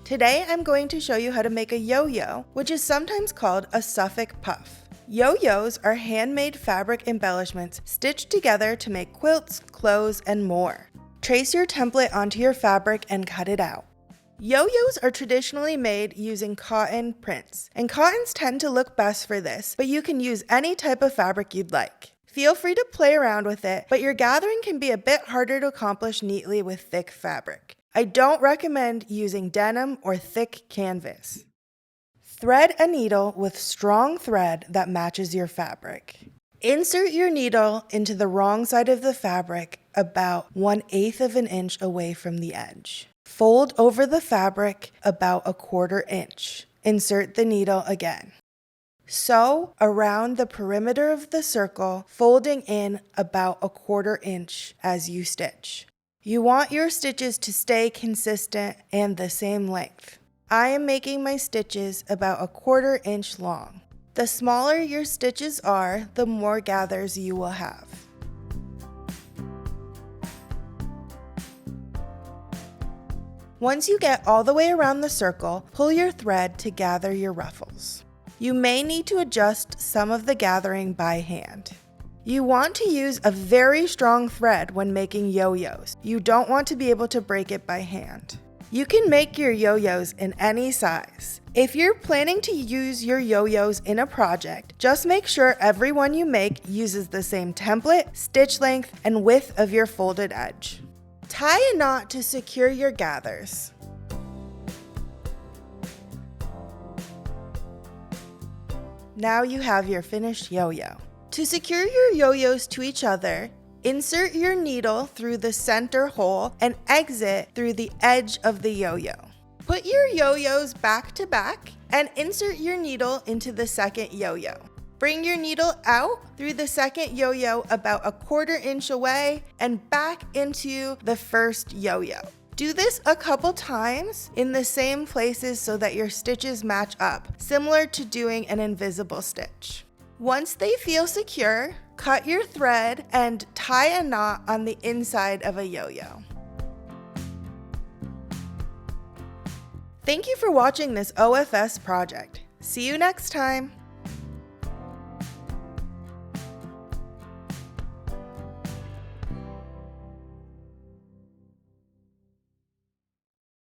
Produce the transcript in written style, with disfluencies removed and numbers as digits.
Today I'm going to show you how to make a yo-yo, which is sometimes called a Suffolk Puff. Yo-yos are handmade fabric embellishments stitched together to make quilts, clothes, and more. Trace your template onto your fabric and cut it out. Yo-yos are traditionally made using cotton prints, and cottons tend to look best for this, but you can use any type of fabric you'd like. Feel free to play around with it, but your gathering can be a bit harder to accomplish neatly with thick fabric. I don't recommend using denim or thick canvas. Thread a needle with strong thread that matches your fabric. Insert your needle into the wrong side of the fabric about 1/8 of an inch away from the edge. Fold over the fabric about 1/4 inch. Insert the needle again. Sew around the perimeter of the circle, folding in about 1/4 inch as you stitch. You want your stitches to stay consistent and the same length. I am making my stitches about 1/4 inch long. The smaller your stitches are, the more gathers you will have. Once you get all the way around the circle, pull your thread to gather your ruffles. You may need to adjust some of the gathering by hand. You want to use a very strong thread when making yo-yos. You don't want to be able to break it by hand. You can make your yo-yos in any size. If you're planning to use your yo-yos in a project, just make sure every one you make uses the same template, stitch length, and width of your folded edge. Tie a knot to secure your gathers. Now you have your finished yo-yo. To secure your yo-yos to each other, insert your needle through the center hole and exit through the edge of the yo-yo. Put your yo-yos back to back and insert your needle into the second yo-yo. Bring your needle out through the second yo-yo about 1/4 inch away and back into the first yo-yo. Do this a couple times in the same places so that your stitches match up, similar to doing an invisible stitch. Once they feel secure, cut your thread and tie a knot on the inside of a yo-yo. Thank you for watching this OFS project. See you next time.